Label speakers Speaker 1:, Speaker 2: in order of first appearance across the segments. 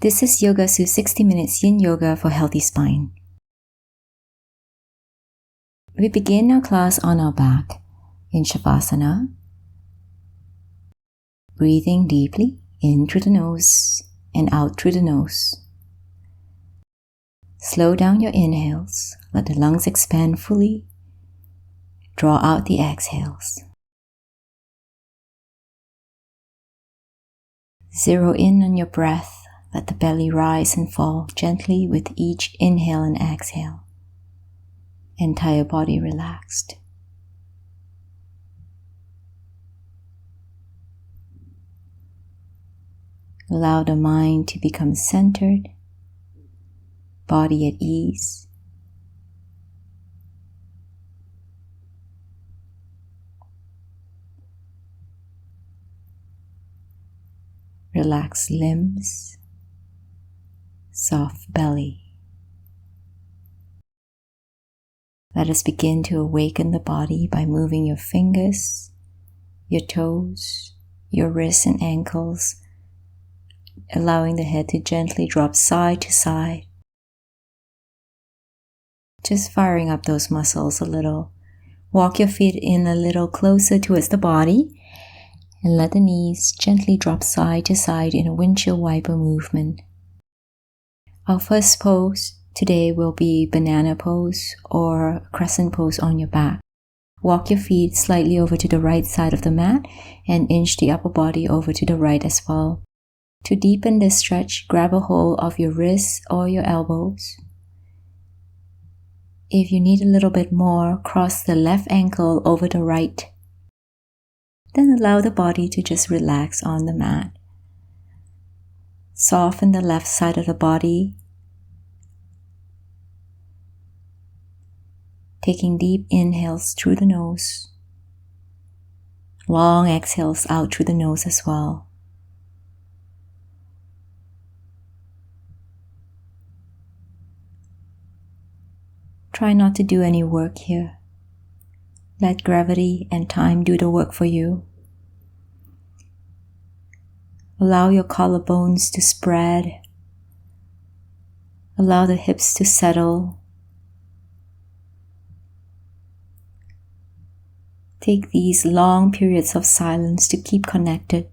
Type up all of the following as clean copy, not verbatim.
Speaker 1: This is Yoga Su 60 Minutes Yin Yoga for Healthy Spine. We begin our class on our back in Savasana, breathing deeply in through the nose and out through the nose. Slow down your inhales, let the lungs expand fully. Draw out the exhales. Zero in on your breath, let the belly rise and fall gently with each inhale and exhale. Entire body relaxed. Allow the mind to become centered, body at ease. Relax limbs, soft belly. Let us begin to awaken the body by moving your fingers, your toes, your wrists and ankles, allowing the head to gently drop side to side. Just firing up those muscles a little. Walk your feet in a little closer towards the body and let the knees gently drop side to side in a windshield wiper movement. Our first pose today will be banana pose or crescent pose on your back. Walk your feet slightly over to the right side of the mat and inch the upper body over to the right as well. To deepen this stretch, grab a hold of your wrists or your elbows. If you need a little bit more, cross the left ankle over the right. Then allow the body to just relax on the mat. Soften the left side of the body. Taking deep inhales through the nose. Long exhales out through the nose as well. Try not to do any work here. Let gravity and time do the work for you. Allow your collarbones to spread. Allow the hips to settle. Take these long periods of silence to keep connected.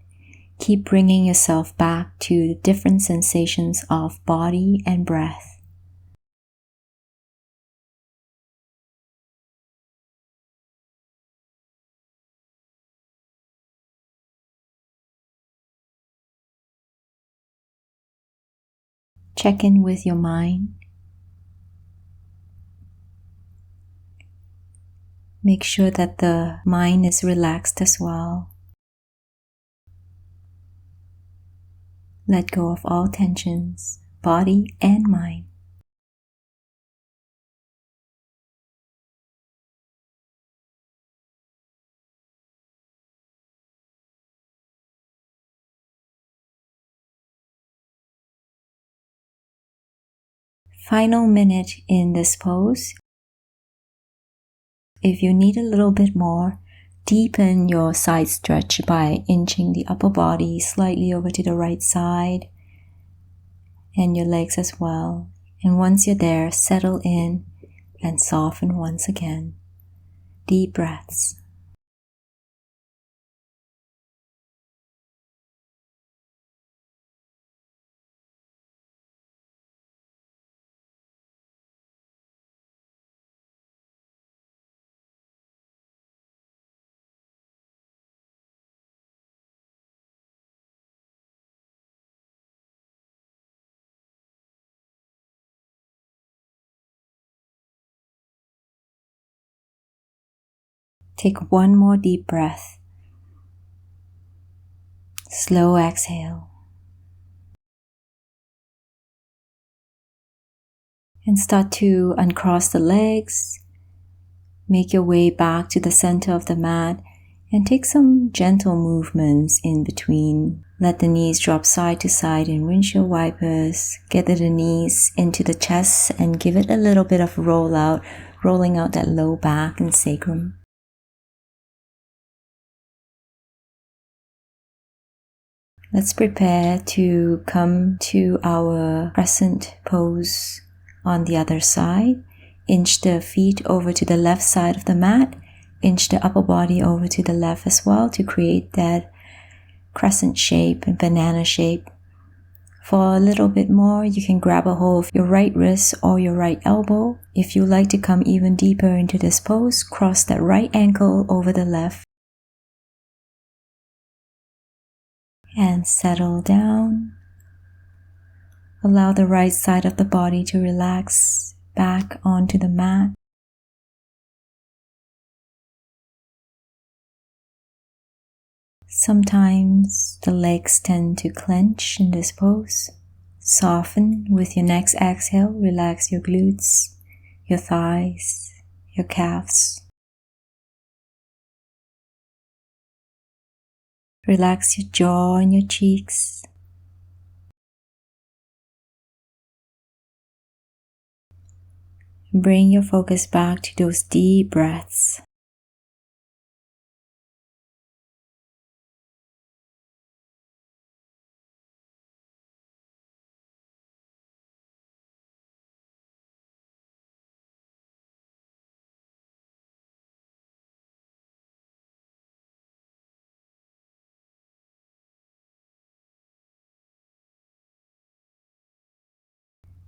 Speaker 1: Keep bringing yourself back to the different sensations of body and breath. Check in with your mind. Make sure that the mind is relaxed as well. Let go of all tensions, body and mind. Final minute in this pose. If you need a little bit more, deepen your side stretch by inching the upper body slightly over to the right side and your legs as well. And once you're there, settle in and soften once again. Deep breaths. Take one more deep breath. Slow exhale. And start to uncross the legs. Make your way back to the center of the mat and take some gentle movements in between. Let the knees drop side to side in windshield wipers. Gather the knees into the chest and give it a little bit of roll out, rolling out that low back and sacrum. Let's prepare to come to our crescent pose on the other side. Inch the feet over to the left side of the mat. Inch the upper body over to the left as well to create that crescent shape and banana shape. For a little bit more, you can grab a hold of your right wrist or your right elbow. If you like to come even deeper into this pose, cross that right ankle over the left. And settle down. Allow the right side of the body to relax back onto the mat. Sometimes the legs tend to clench in this pose. Soften with your next exhale. Relax your glutes, your thighs, your calves. Relax your jaw and your cheeks. Bring your focus back to those deep breaths.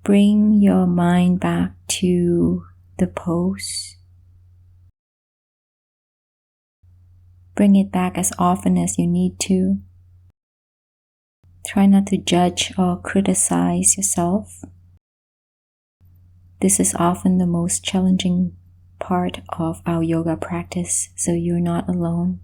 Speaker 1: Bring your mind back to the pose. Bring it back as often as you need to. Try not to judge or criticize yourself. This is often the most challenging part of our yoga practice, so you're not alone.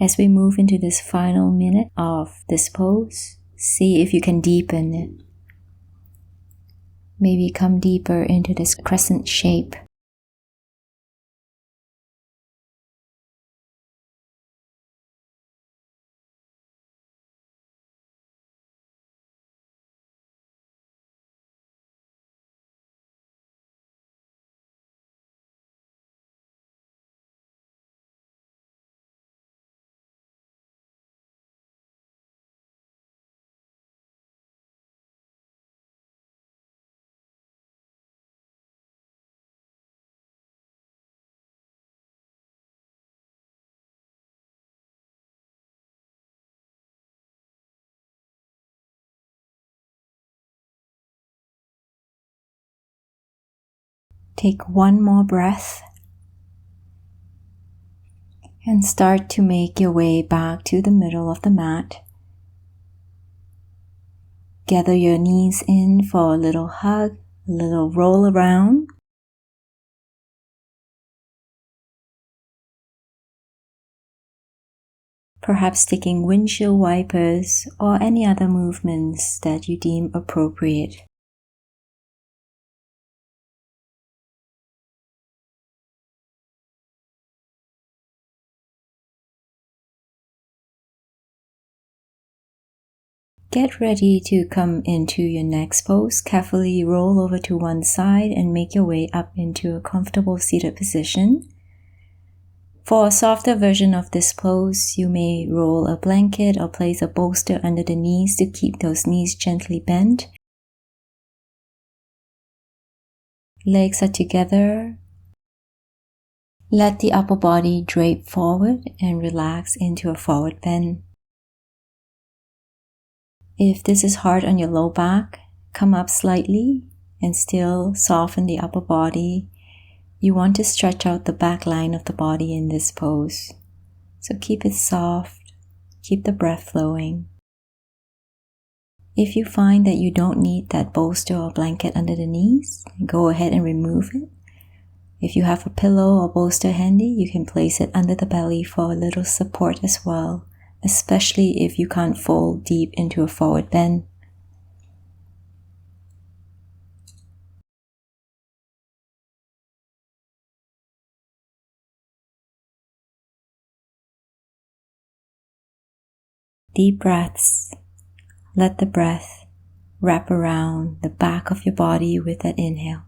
Speaker 1: As we move into this final minute of this pose, see if you can deepen it. Maybe come deeper into this crescent shape. Take one more breath and start to make your way back to the middle of the mat. Gather your knees in for a little hug, a little roll around. Perhaps taking windshield wipers or any other movements that you deem appropriate. Get ready to come into your next pose. Carefully roll over to one side and make your way up into a comfortable seated position. For a softer version of this pose, you may roll a blanket or place a bolster under the knees to keep those knees gently bent. Legs are together. Let the upper body drape forward and relax into a forward bend. If this is hard on your low back, come up slightly and still soften the upper body. You want to stretch out the back line of the body in this pose. So keep it soft, keep the breath flowing. If you find that you don't need that bolster or blanket under the knees, go ahead and remove it. If you have a pillow or bolster handy, you can place it under the belly for a little support as well, especially if you can't fold deep into a forward bend. Deep breaths. Let the breath wrap around the back of your body with that inhale.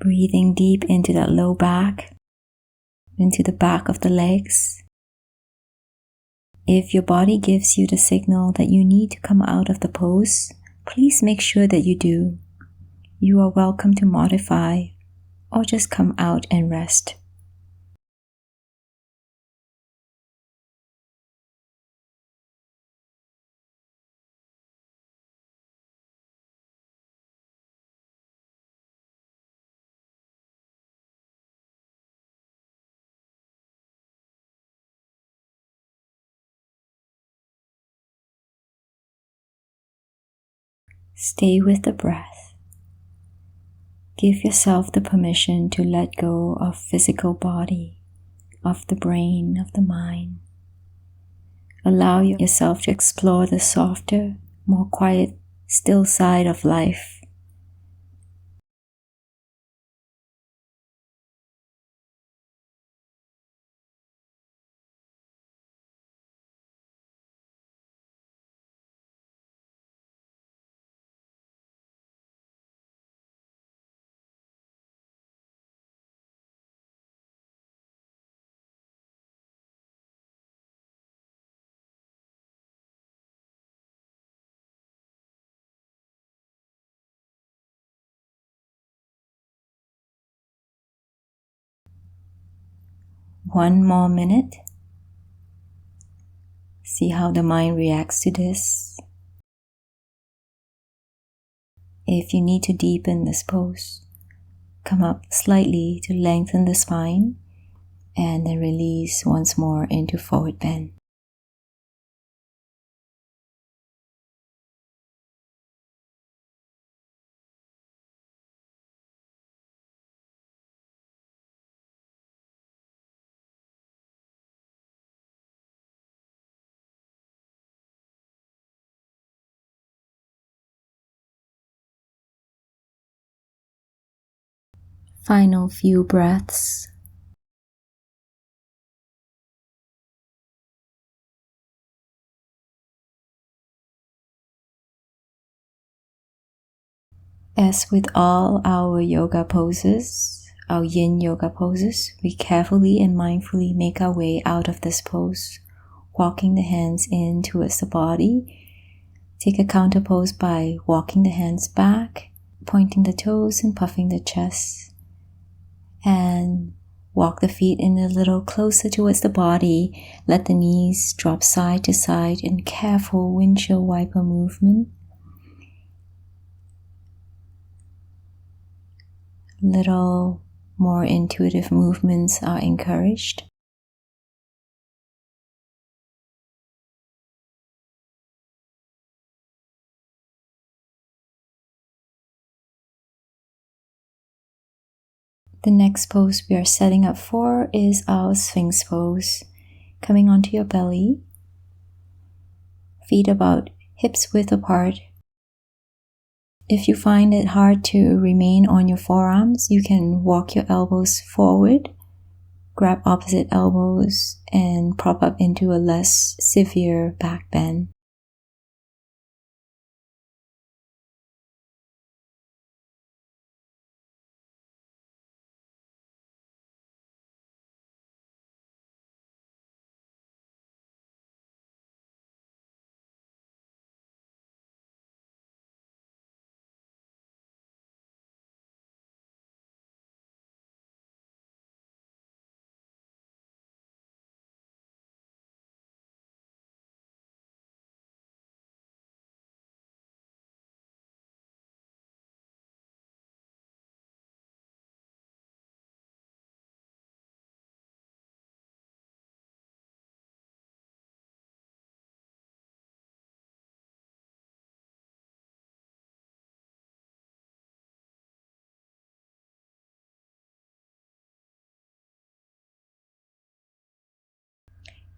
Speaker 1: Breathing deep into that low back, into the back of the legs. If your body gives you the signal that you need to come out of the pose, please make sure that you do. You are welcome to modify or just come out and rest. Stay with the breath. Give yourself the permission to let go of physical body, of the brain, of the mind. Allow yourself to explore the softer, more quiet, still side of life. One more minute. See how the mind reacts to this. If you need to deepen this pose, come up slightly to lengthen the spine and then release once more into forward bend. Final few breaths. As with all our yoga poses, our Yin Yoga poses, we carefully and mindfully make our way out of this pose, walking the hands in towards the body. Take a counter pose by walking the hands back, pointing the toes and puffing the chest. And walk the feet in a little closer towards the body. Let the knees drop side to side in careful windshield wiper movement. Little more intuitive movements are encouraged. The next pose we are setting up for is our Sphinx pose. Coming onto your belly, feet about hips width apart. If you find it hard to remain on your forearms, you can walk your elbows forward, grab opposite elbows, and prop up into a less severe back bend.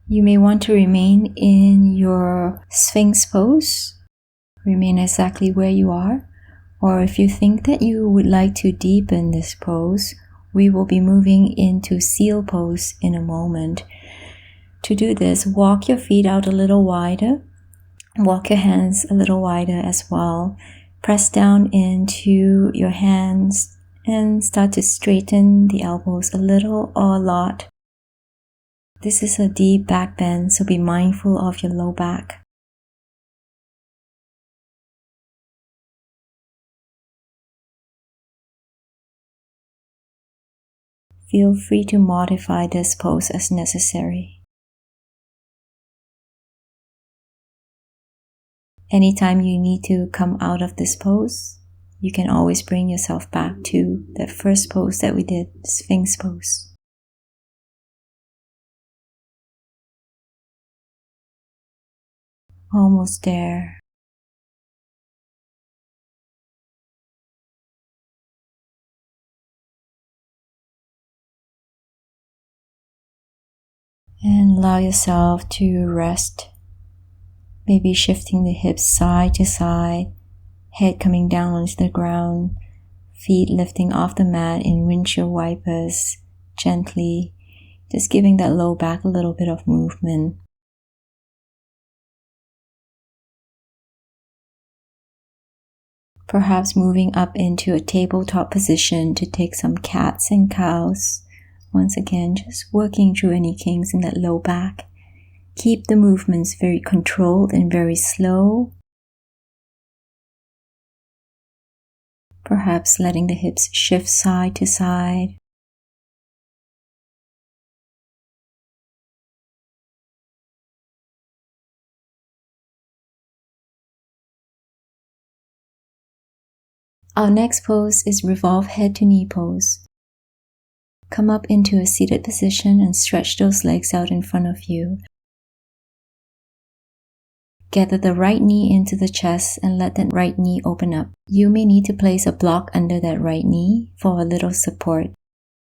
Speaker 1: You may want to remain in your Sphinx pose, remain exactly where you are, or if you think that you would like to deepen this pose, we will be moving into seal pose in a moment. To do this, walk your feet out a little wider, walk your hands a little wider as well. Press down into your hands And start to straighten the elbows a little or a lot. This is a deep back bend, so be mindful of your low back. Feel free to modify this pose as necessary. Anytime you need to come out of this pose, you can always bring yourself back to that first pose that we did, Sphinx pose. Almost there. And allow yourself to rest. Maybe shifting the hips side to side, head coming down onto the ground, feet lifting off the mat in windshield wipers, gently, just giving that low back a little bit of movement. Perhaps moving up into a tabletop position to take some cats and cows. Once again, just working through any kinks in that low back. Keep the movements very controlled and very slow. Perhaps letting the hips shift side to side. Our next pose is revolve head to knee pose. Come up into a seated position and stretch those legs out in front of you. Gather the right knee into the chest and let that right knee open up. You may need to place a block under that right knee for a little support.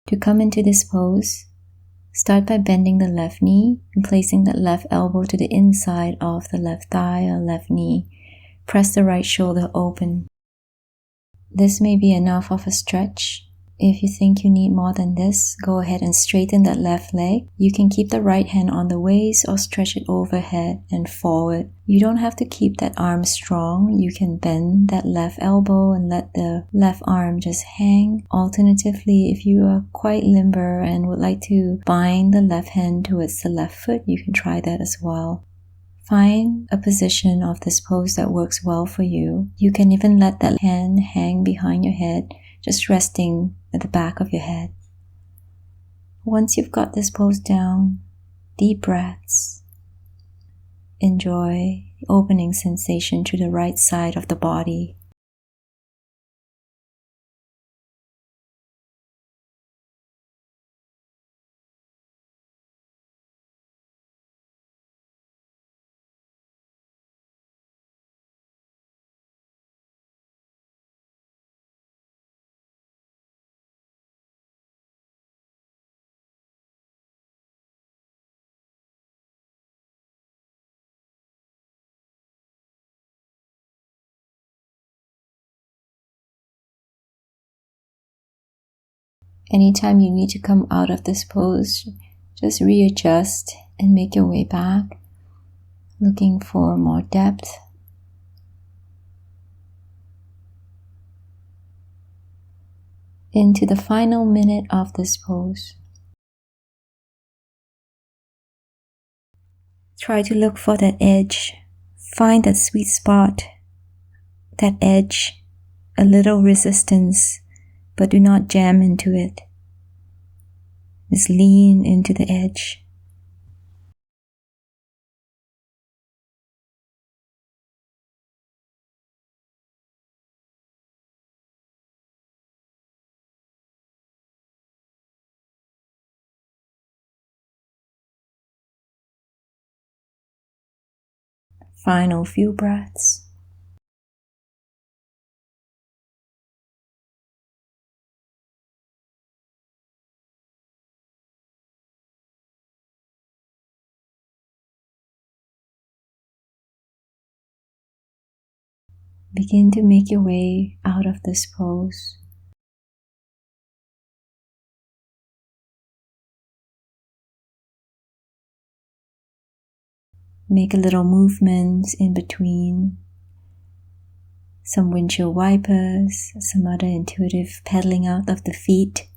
Speaker 1: To come into this pose, start by bending the left knee and placing that left elbow to the inside of the left thigh or left knee. Press the right shoulder open. This may be enough of a stretch. If you think you need more than this, go ahead and straighten that left leg. You can keep the right hand on the waist or stretch it overhead and forward. You don't have to keep that arm strong. You can bend that left elbow and let the left arm just hang. Alternatively, if you are quite limber and would like to bind the left hand towards the left foot, you can try that as well. Find a position of this pose that works well for you. You can even let that hand hang behind your head, just resting at the back of your head. Once you've got this pose down, deep breaths. Enjoy the opening sensation to the right side of the body. Anytime you need to come out of this pose, just readjust and make your way back, looking for more depth. Into the final minute of this pose. Try to look for that edge. Find that sweet spot, that edge, a little resistance, but do not jam into it. Just lean into the edge. Final few breaths. Begin to make your way out of this pose. Make a little movement in between. some windshield wipers, some other intuitive pedaling out of the feet.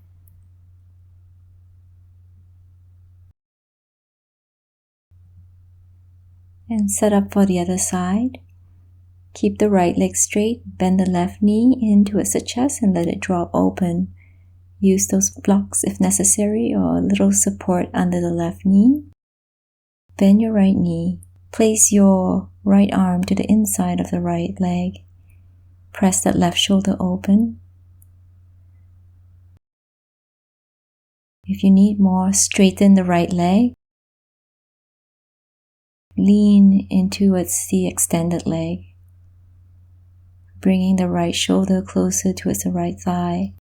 Speaker 1: And set up for the other side. Keep the right leg straight, bend the left knee in towards the chest and let it drop open. Use those blocks if necessary or a little support under the left knee. Bend your right knee. Place your right arm to the inside of the right leg. Press that left shoulder open. If you need more, straighten the right leg. Lean in towards the extended leg. Bringing the right shoulder closer towards the right thigh.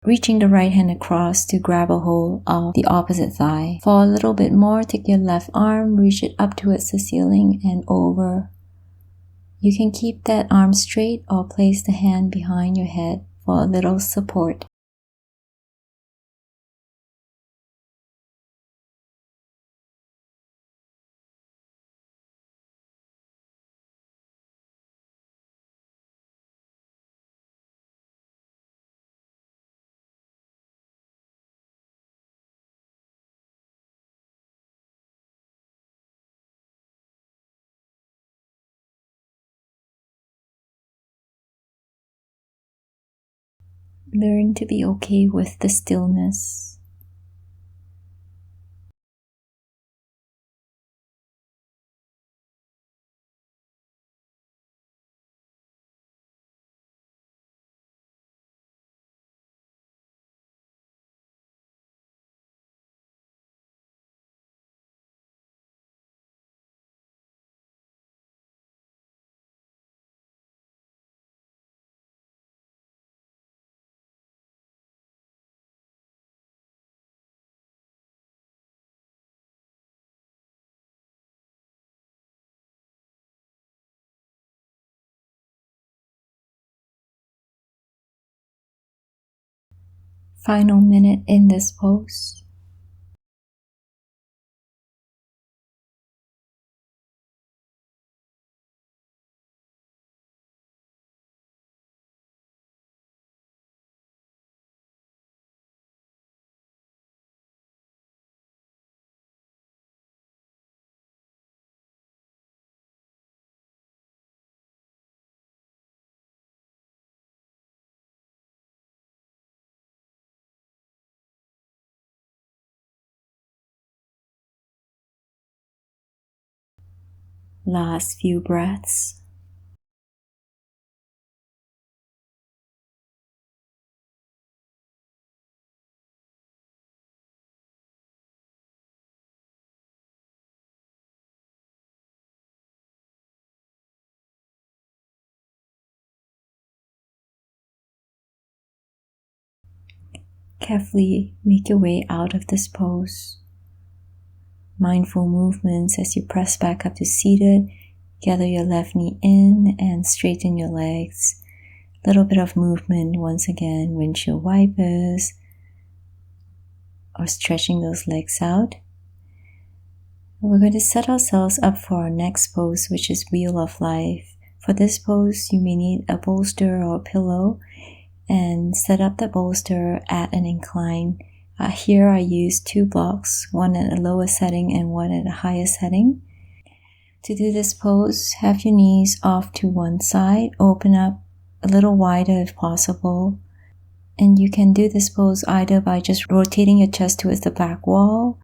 Speaker 1: Reaching the right hand across to grab a hold of the opposite thigh. For a little bit more, take your left arm, reach it up towards the ceiling and over. You can keep that arm straight or place the hand behind your head for a little support. Learn to be okay with the stillness. Final minute in this pose. Last few breaths. Carefully make your way out of this pose. Mindful movements as you press back up to seated. Gather your left knee in and straighten your legs. Little bit of movement once again, windshield wipers or stretching those legs out. We're going to set ourselves up for our next pose, which is Wheel of Life. For this pose, you may need a bolster or a pillow, and set up the bolster at an incline. Here I use 2 blocks, one at a lower setting and one at a higher setting. To do this pose, have your knees off to one side, open up a little wider if possible. And you can do this pose either by just rotating your chest towards the back wall,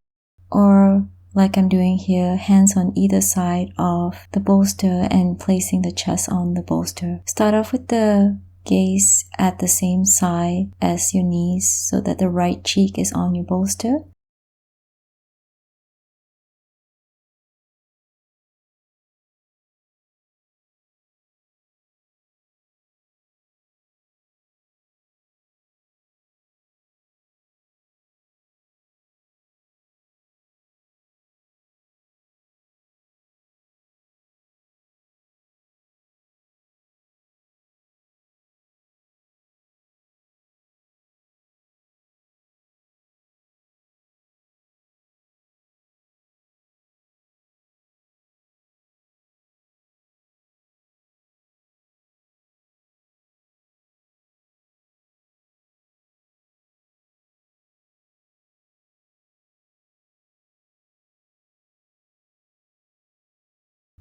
Speaker 1: or like I'm doing here, hands on either side of the bolster and placing the chest on the bolster. Start off with the gaze at the same side as your knees so that the right cheek is on your bolster.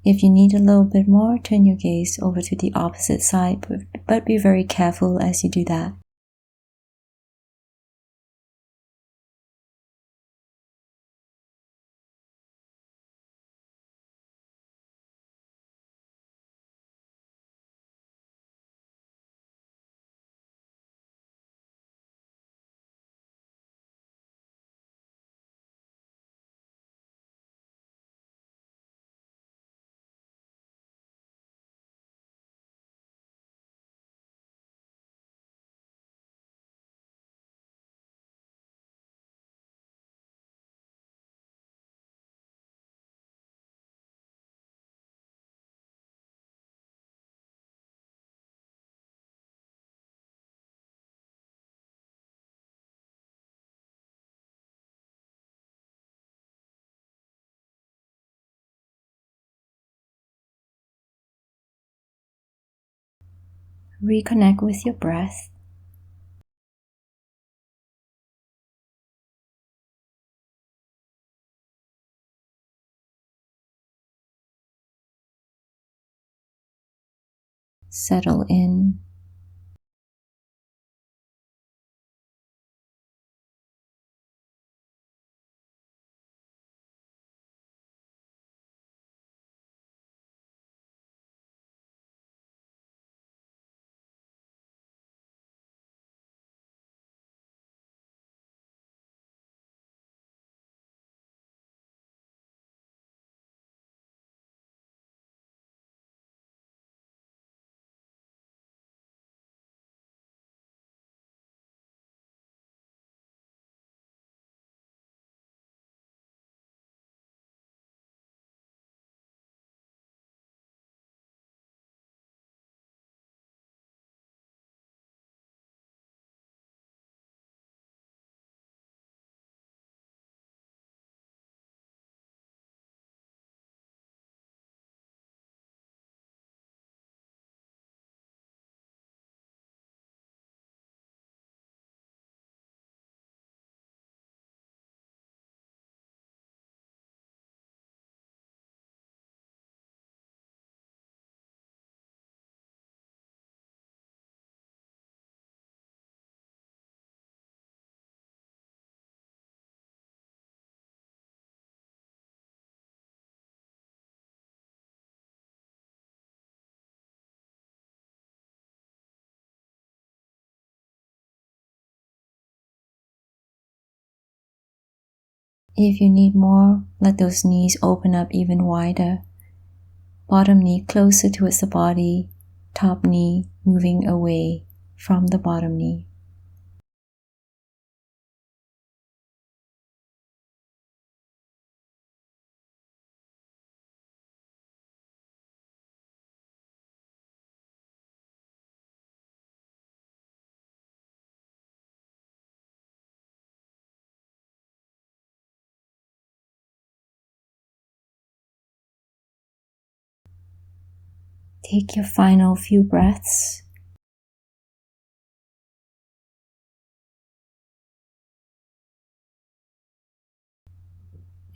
Speaker 1: If you need a little bit more, turn your gaze over to the opposite side, but be very careful as you do that. Reconnect with your breath. Settle in. If you need more, let those knees open up even wider. Bottom knee closer towards the body, top knee moving away from the bottom knee. Take your final few breaths.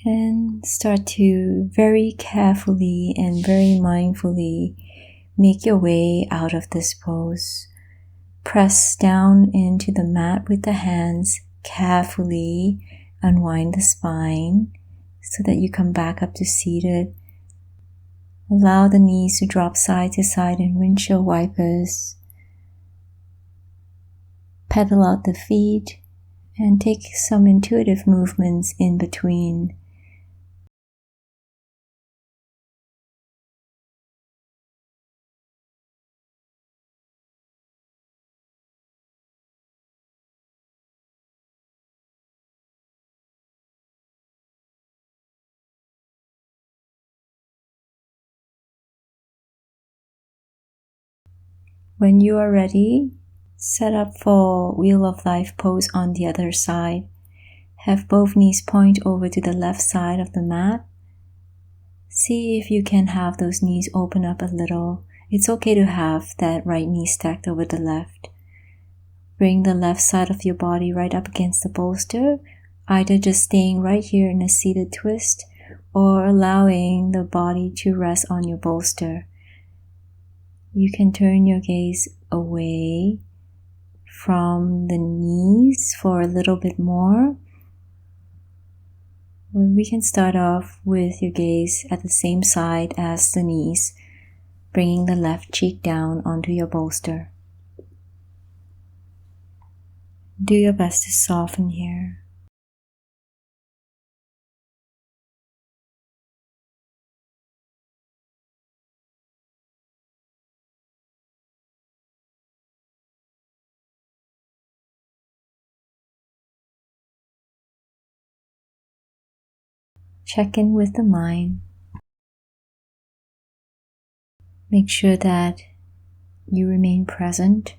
Speaker 1: And start to very carefully and very mindfully make your way out of this pose. Press down into the mat with the hands, carefully unwind the spine so that you come back up to seated. Allow the knees to drop side to side in windshield wipers. Pedal out the feet and take some intuitive movements in between. When you are ready, set up for Wheel of Life pose on the other side. Have both knees point over to the left side of the mat. See if you can have those knees open up a little. It's okay to have that right knee stacked over the left. Bring the left side of your body right up against the bolster, either just staying right here in a seated twist or allowing the body to rest on your bolster. You can turn your gaze away from the knees for a little bit more. We can start off with your gaze at the same side as the knees, bringing the left cheek down onto your bolster. Do your best to soften here. Check in with the mind. Make sure that you remain present.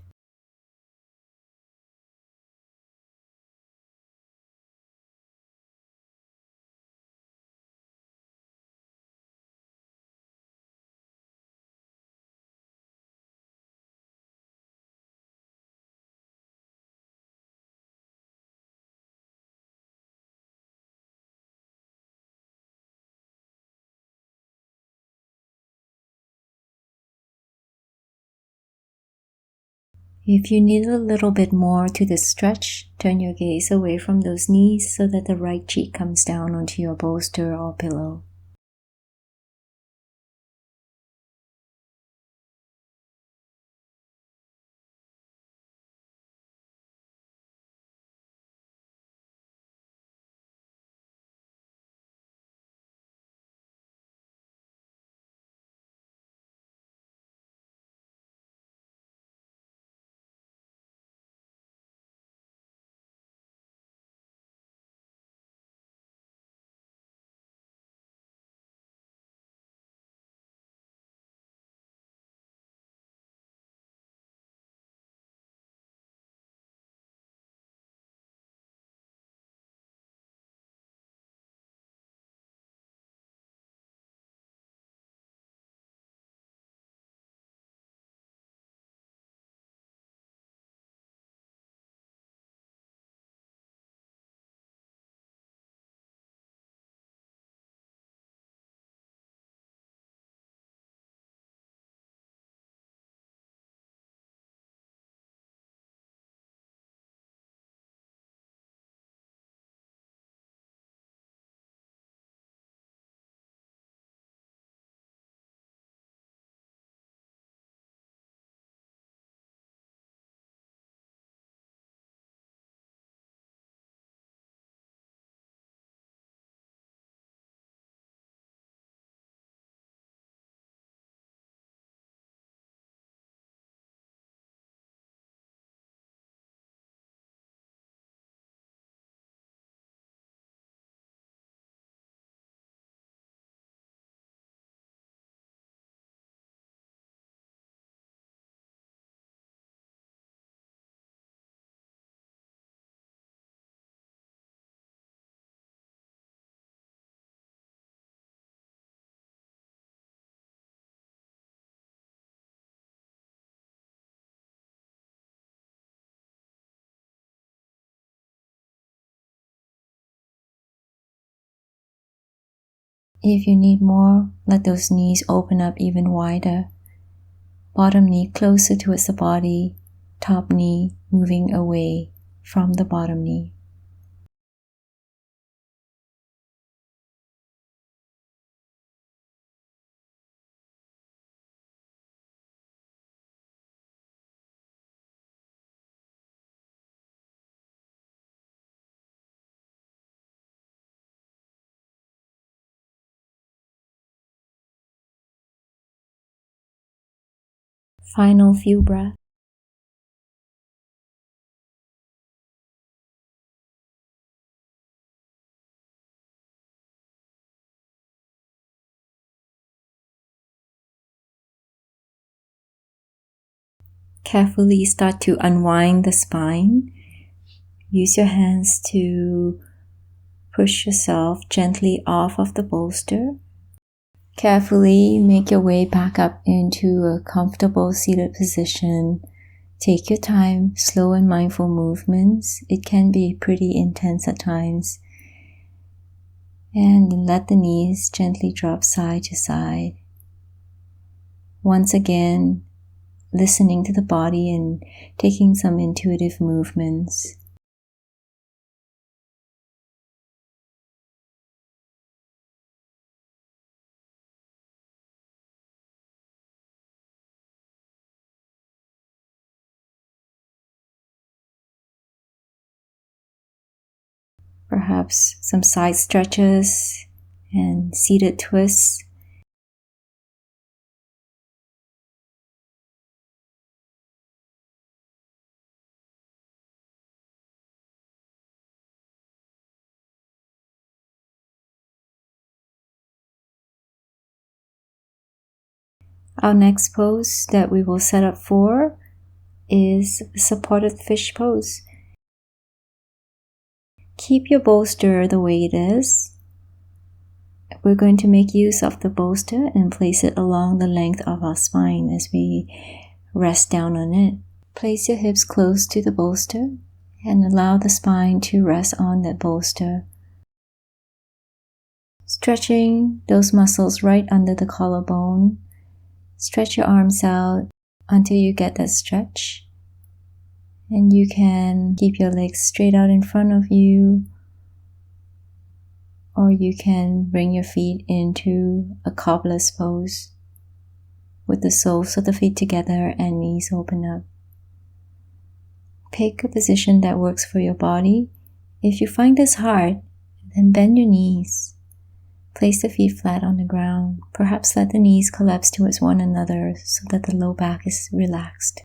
Speaker 1: If you need a little bit more to the stretch, turn your gaze away from those knees so that the right cheek comes down onto your bolster or pillow. If you need more, let those knees open up even wider. Bottom knee closer towards the body, top knee moving away from the bottom knee. Final few breaths. Carefully start to unwind the spine. Use your hands to push yourself gently off of the bolster. Carefully make your way back up into a comfortable seated position. Take your time, slow and mindful movements. It can be pretty intense at times. And let the knees gently drop side to side. Once again, listening to the body and taking some intuitive movements. Perhaps some side stretches and seated twists. Our next pose that we will set up for is supported fish pose. Keep your bolster the way it is. We're going to make use of the bolster and place it along the length of our spine as we rest down on it. Place your hips close to the bolster and allow the spine to rest on that bolster. Stretching those muscles right under the collarbone. Stretch your arms out until you get that stretch. And you can keep your legs straight out in front of you, or you can bring your feet into a cobbler's pose with the soles of the feet together and knees open up. Pick a position that works for your body. If you find this hard, then bend your knees. Place the feet flat on the ground. Perhaps let the knees collapse towards one another so that the low back is relaxed.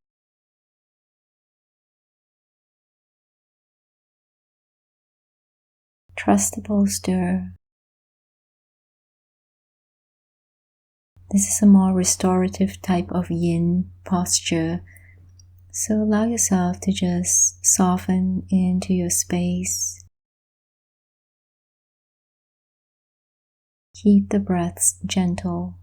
Speaker 1: Trust the bolster. This is a more restorative type of yin posture. So allow yourself to just soften into your space. Keep the breaths gentle.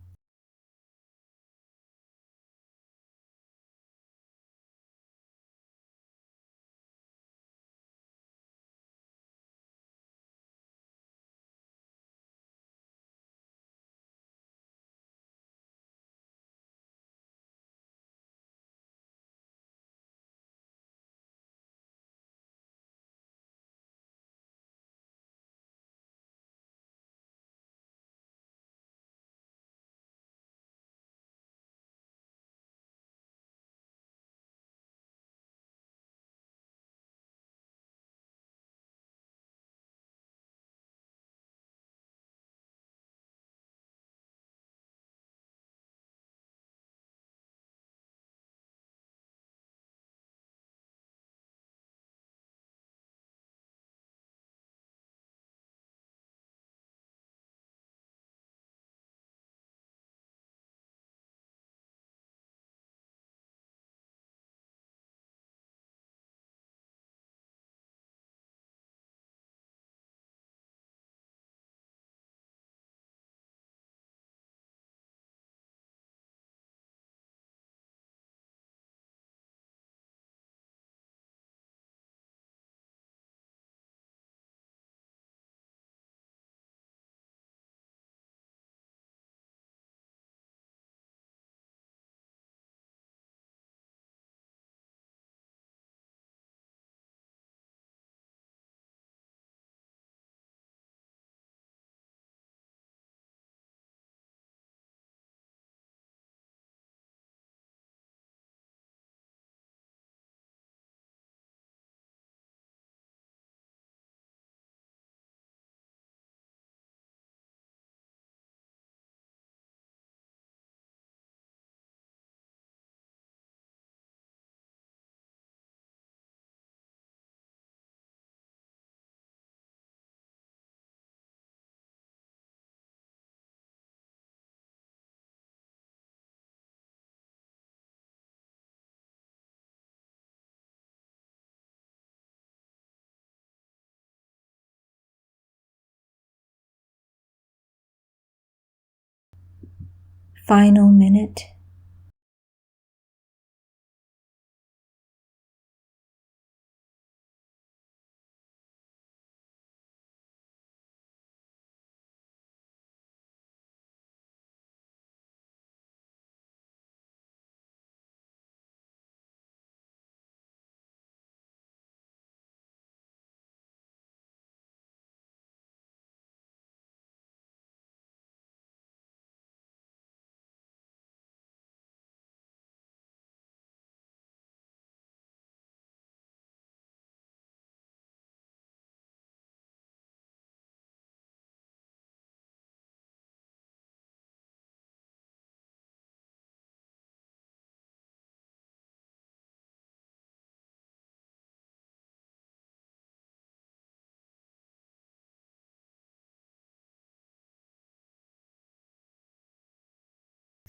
Speaker 1: Final minute.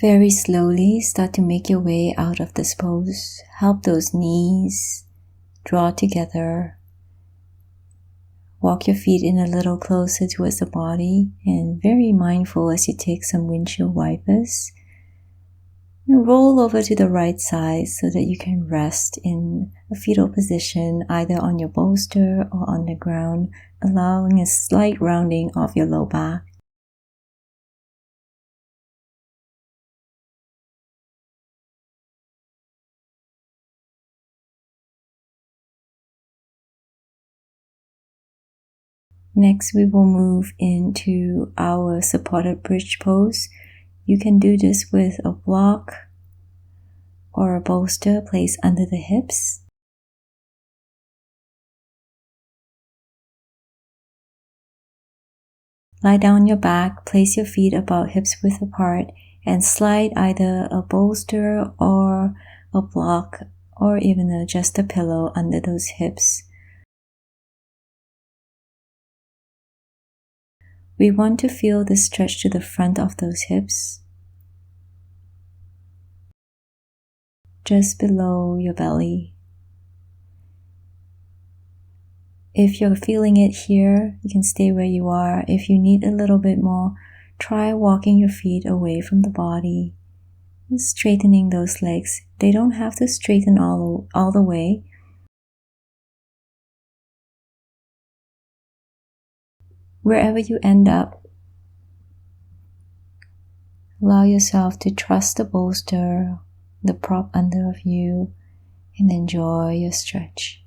Speaker 1: Very slowly start to make your way out of this pose. Help those knees draw together. Walk your feet in a little closer towards the body, and very mindful as you take some windshield wipers. And roll over to the right side so that you can rest in a fetal position either on your bolster or on the ground, allowing a slight rounding of your low back. Next, we will move into our supported bridge pose. You can do this with a block or a bolster placed under the hips. Lie down on your back, place your feet about hips width apart, and slide either a bolster or a block or even just a pillow under those hips. We want to feel the stretch to the front of those hips, just below your belly. If you're feeling it here, you can stay where you are. If you need a little bit more, try walking your feet away from the body, straightening those legs. They don't have to straighten all the way. Wherever you end up, allow yourself to trust the bolster, the prop under of you, and enjoy your stretch.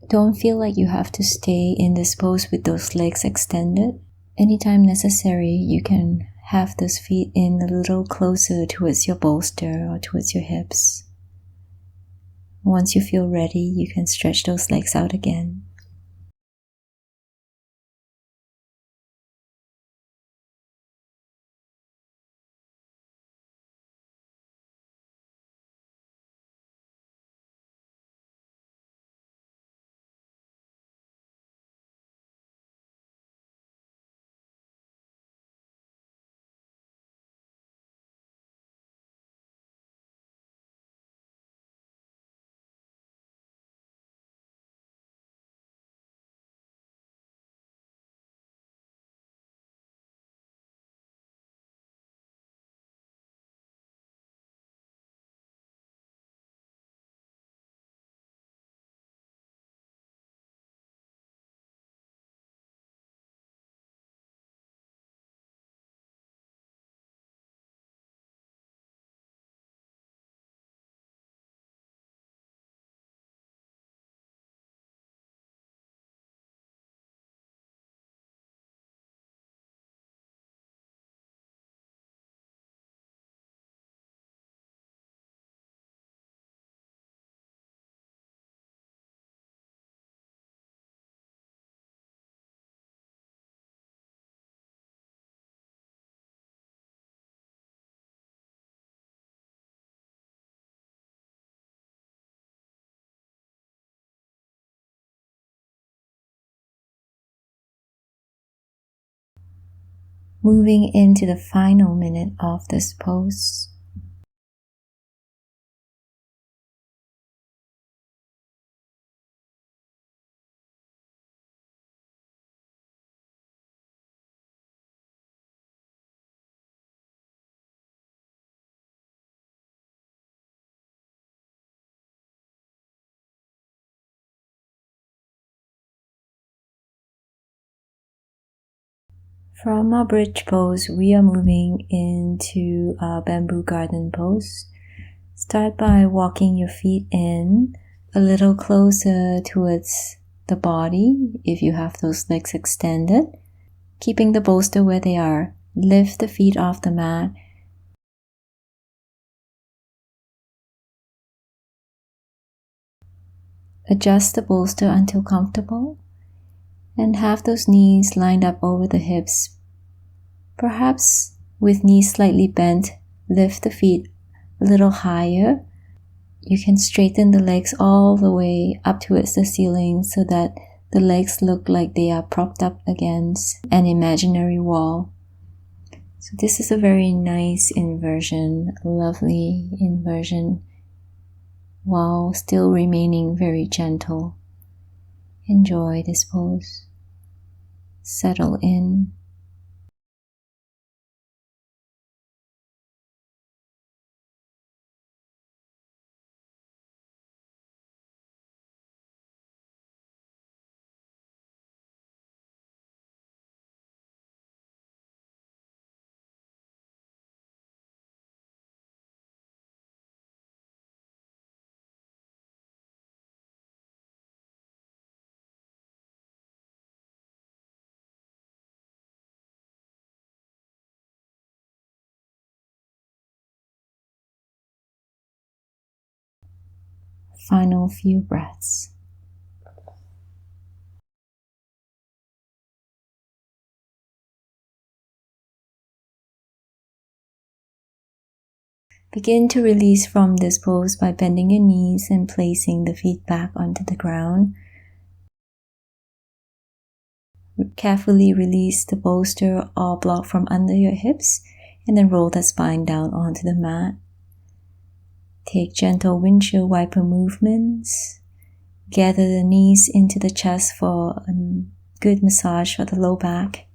Speaker 1: Don't feel like you have to stay in this pose with those legs extended. Anytime necessary, you can have those feet in a little closer towards your bolster or towards your hips. Once you feel ready, you can stretch those legs out again. Moving into the final minute of this pose. From our bridge pose, we are moving into a bamboo garden pose. Start by walking your feet in a little closer towards the body if you have those legs extended. Keeping the bolster where they are. Lift the feet off the mat. Adjust the bolster until comfortable. And have those knees lined up over the hips. Perhaps with knees slightly bent, lift the feet a little higher. You can straighten the legs all the way up towards the ceiling so that the legs look like they are propped up against an imaginary wall. So this is a very nice inversion, lovely inversion, while still remaining very gentle. Enjoy this pose. Settle in. Final few breaths. Begin to release from this pose by bending your knees and placing the feet back onto the ground. Carefully release the bolster or block from under your hips and then roll the spine down onto the mat. Take gentle windshield wiper movements. Gather the knees into the chest for a good massage for the low back.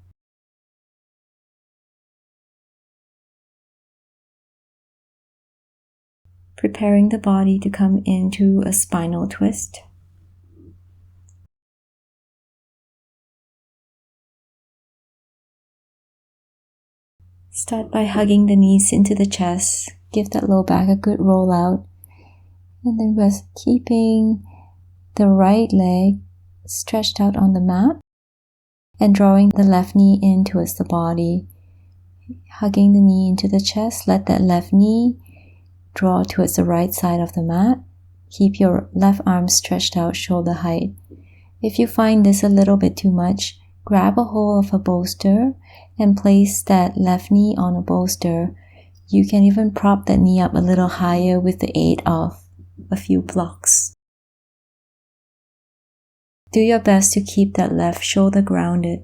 Speaker 1: Preparing the body to come into a spinal twist. Start by hugging the knees into the chest. Give that low back a good roll out. And then rest, keeping the right leg stretched out on the mat and drawing the left knee in towards the body. Hugging the knee into the chest, let that left knee draw towards the right side of the mat. Keep your left arm stretched out shoulder height. If you find this a little bit too much, grab a hold of a bolster and place that left knee on a bolster. You can even prop that knee up a little higher with the aid of a few blocks. Do your best to keep that left shoulder grounded.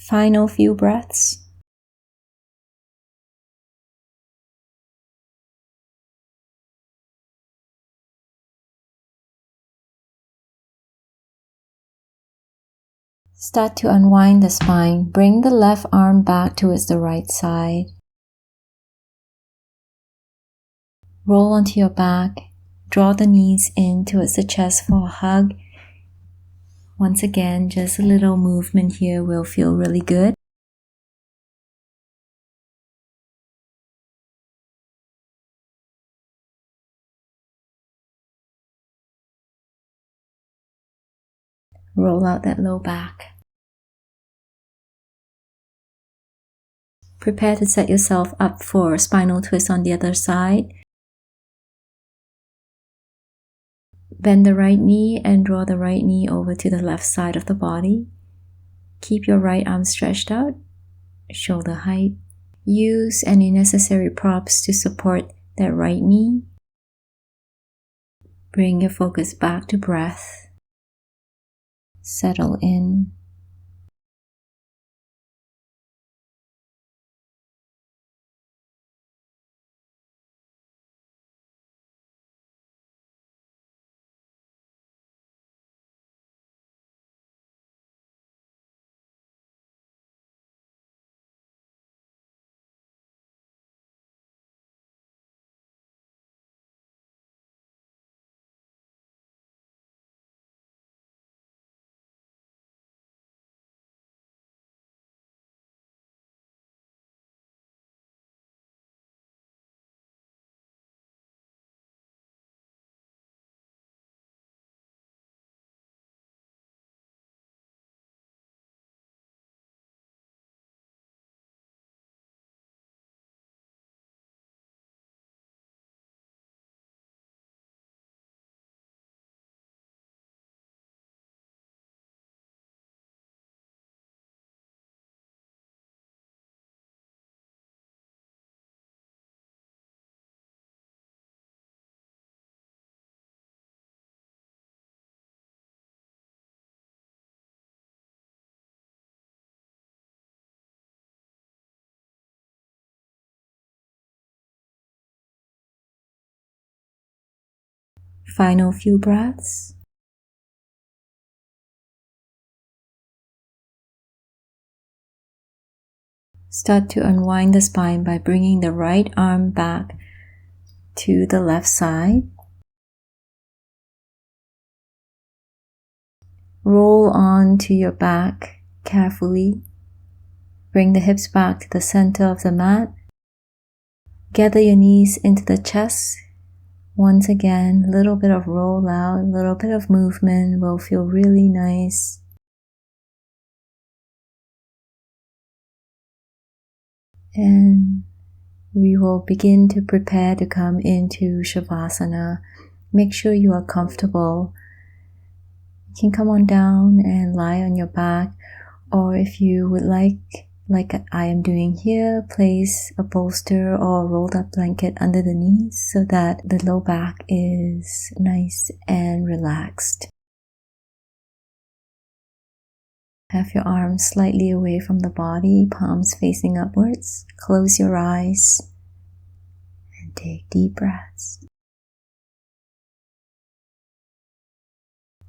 Speaker 1: Final few breaths. Start to unwind the spine. Bring the left arm back towards the right side. Roll onto your back. Draw the knees in towards the chest for a hug. Once again, just a little movement here will feel really good. Roll out that low back. Prepare to set yourself up for a spinal twist on the other side. Bend the right knee and draw the right knee over to the left side of the body. Keep your right arm stretched out, shoulder height. Use any necessary props to support that right knee. Bring your focus back to breath. Settle in. Final few breaths. Start to unwind the spine by bringing the right arm back to the left side. Roll onto your back carefully. Bring the hips back to the center of the mat. Gather your knees into the chest. Once again, a little bit of roll out, a little bit of movement will feel really nice. And we will begin to prepare to come into Savasana. Make sure you are comfortable. You can come on down and lie on your back, or if you would like I am doing here, place a bolster or a rolled up blanket under the knees so that the low back is nice and relaxed. Have your arms slightly away from the body, palms facing upwards. Close your eyes and take deep breaths.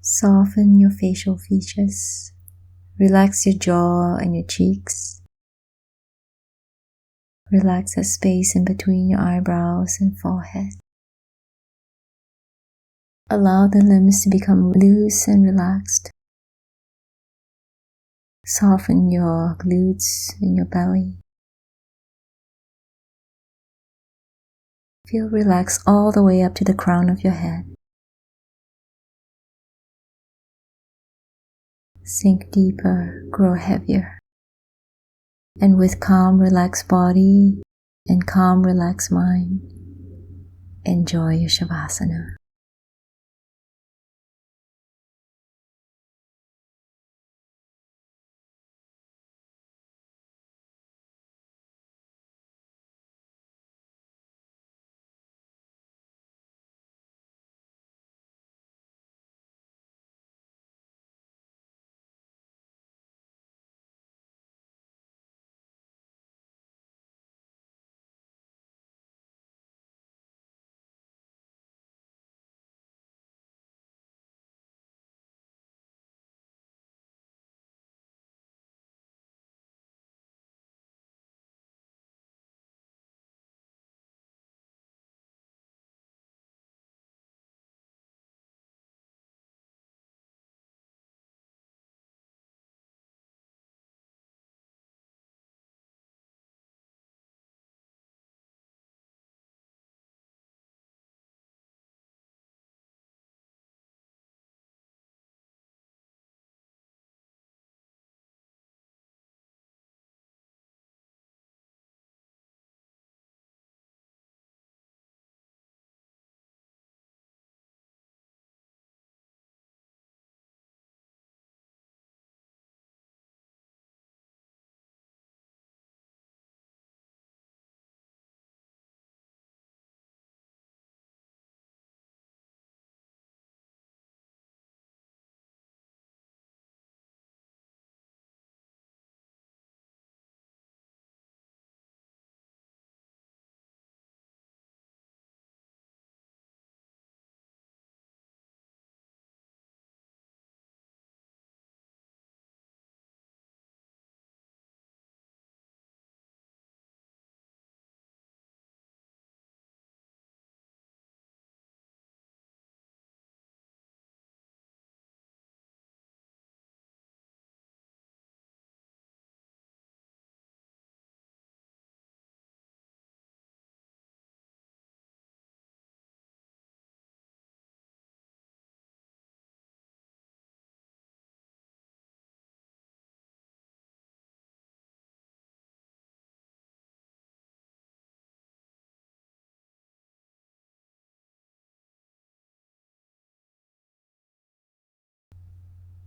Speaker 1: Soften your facial features. Relax your jaw and your cheeks. Relax the space in between your eyebrows and forehead. Allow the limbs to become loose and relaxed. Soften your glutes and your belly. Feel relaxed all the way up to the crown of your head. Sink deeper, grow heavier. And with calm, relaxed body and calm, relaxed mind, enjoy your Savasana.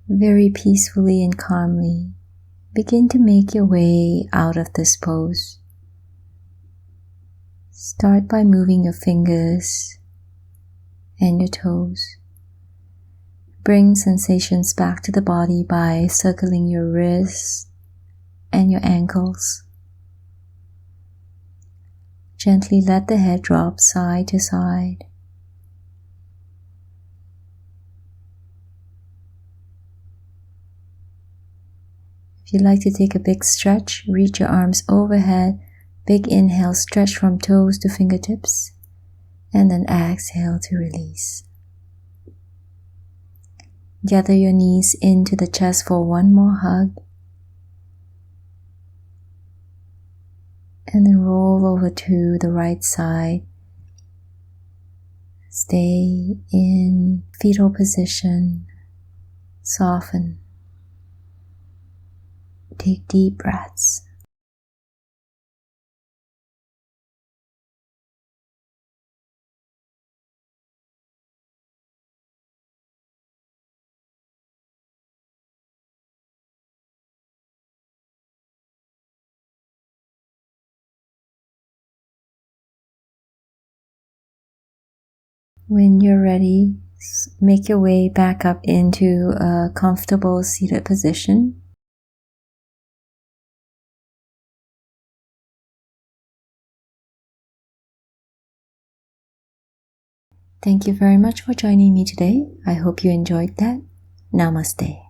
Speaker 1: very peacefully and calmly, begin to make your way out of this pose. Start by moving your fingers and your toes. Bring sensations back to the body by circling your wrists and your ankles. Gently let the head drop side to side. If you'd like to take a big stretch, reach your arms overhead. Big inhale, stretch from toes to fingertips. And then exhale to release. Gather your knees into the chest for one more hug. And then roll over to the right side. Stay in fetal position. Soften. Take deep breaths. When you're ready, make your way back up into a comfortable seated position. Thank you very much for joining me today. I hope you enjoyed that. Namaste.